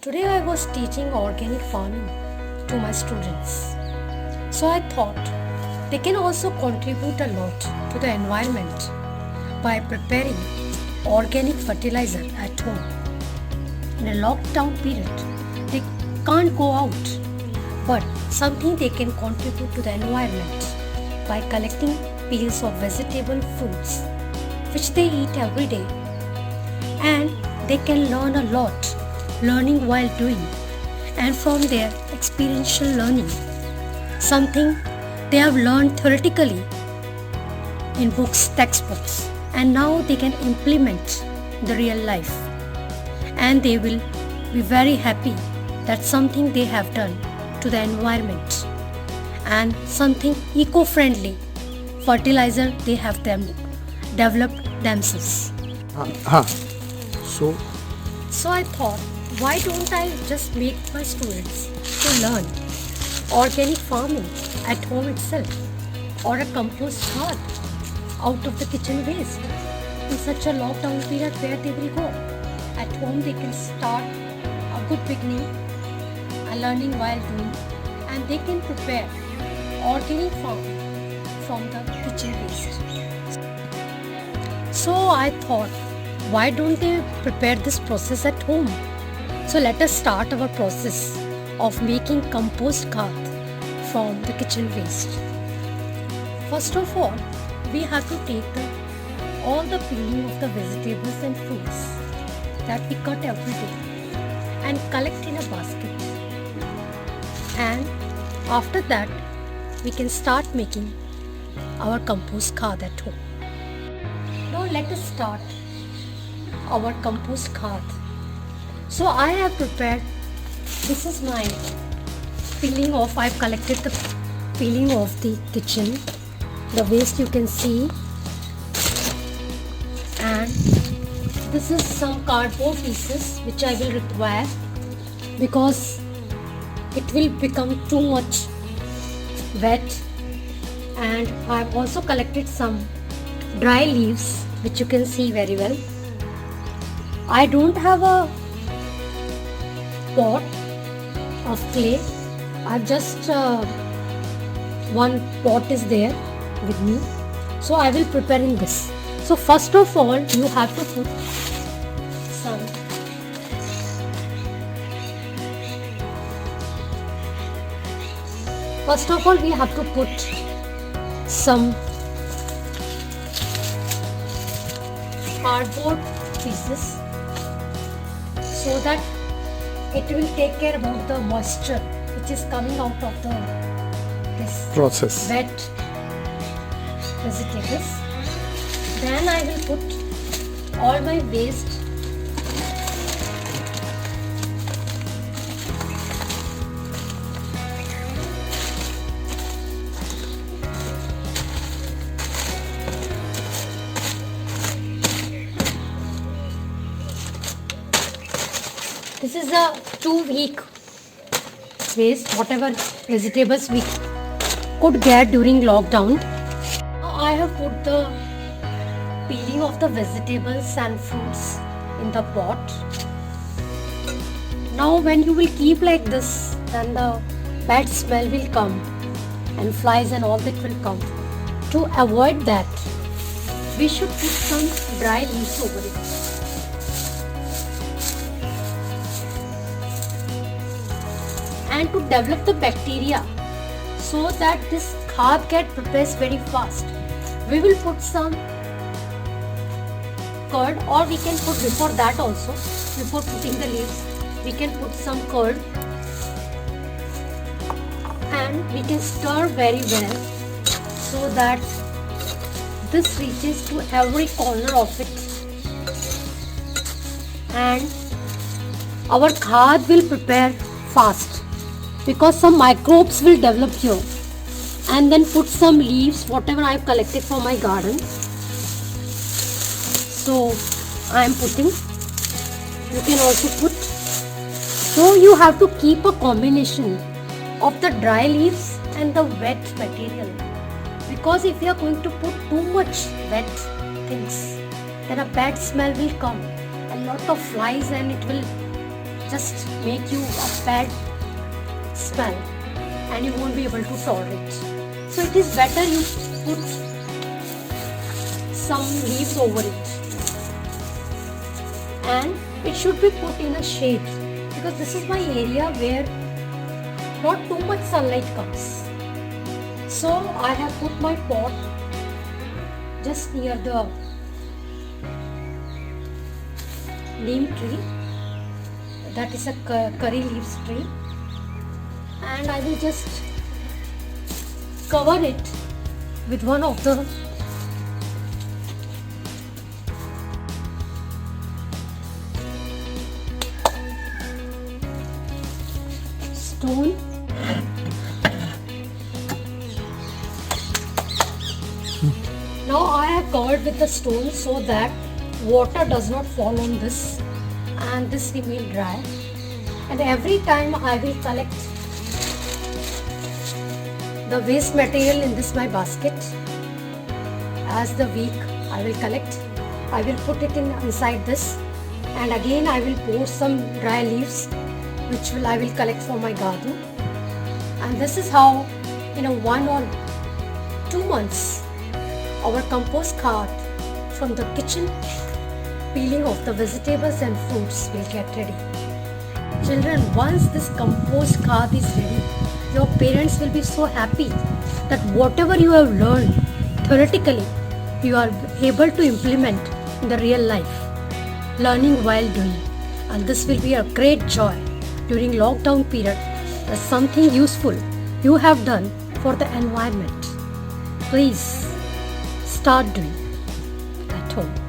Today I was teaching organic farming to my students. So I thought they can also contribute a lot to the environment by preparing organic fertilizer at home. In a lockdown period, they can't go out, but something they can contribute to the environment by collecting peels of vegetable fruits which they eat every day, and they can learn a lot learning while doing, and from their experiential learning, something they have learned theoretically in books, textbooks, and now they can implement the real life, and they will be very happy that something they have done to the environment and something eco-friendly fertilizer they have them developed themselves. हाँ so So I thought, why don't I just make my students to learn organic farming at home itself, or a compost hearth out of the kitchen waste in such a lockdown period where they will go. At home they can start a good beginning and learning while doing, and they can prepare organic farming from the kitchen waste. So I thought, why don't they prepare this process at home? So let us start our process of making compost khat from the kitchen waste. First of all, we have to take all the peeling of the vegetables and fruits that we cut every day and collect in a basket. And after that, we can start making our compost khat at home. Now let us start our compost khat. So I have prepared, this is my peeling off. I've collected the peeling of the kitchen, the waste you can see, and this is some cardboard pieces which I will require because it will become too much wet, and I've also collected some dry leaves which you can see very well. I don't have a pot of clay. I've just one pot is there with me, so I will prepare in this. So first of all, you have to put some we have to put some cardboard pieces so that it will take care about the moisture which is coming out of this process. wet vegetables. Then I will put all my waste This is a 2-week waste, whatever vegetables we could get during lockdown. I have put the peeling of the vegetables and fruits in the pot. Now when you will keep like this, then the bad smell will come and flies and all that will come. To avoid that, we should put some dry leaves over it. And to develop the bacteria so that this khat get prepares very fast, we will put some curd, or we can put before that also, before putting the leaves, we can put some curd and we can stir very well so that this reaches to every corner of it, and our khat will prepare fast because some microbes will develop here. And then put some leaves, whatever I have collected from my garden. So I am putting, you can also put. So you have to keep a combination of the dry leaves and the wet material, because if you are going to put too much wet things, then a bad smell will come, a lot of flies, and it will just make you a bad smell and you won't be able to tolerate. So it is better you put some leaves over it, and it should be put in a shade because this is my area where not too much sunlight comes. So I have put my pot just near the neem tree, that is a curry leaves tree, and I will just cover it with one of the stone. Now I have covered with the stone so that water does not fall on this and this remain dry. And every time I will collect the waste material in this my basket. As the week I will collect, I will put it inside this, and again I will pour some dry leaves which I will collect for my garden. And this is how in a 1 or 2 months our compost cart from the kitchen peeling of the vegetables and fruits will get ready. Children, once this compost cart is ready, your parents will be so happy that whatever you have learned theoretically, you are able to implement in the real life, learning while doing. And this will be a great joy during lockdown period as something useful you have done for the environment. Please start doing at home.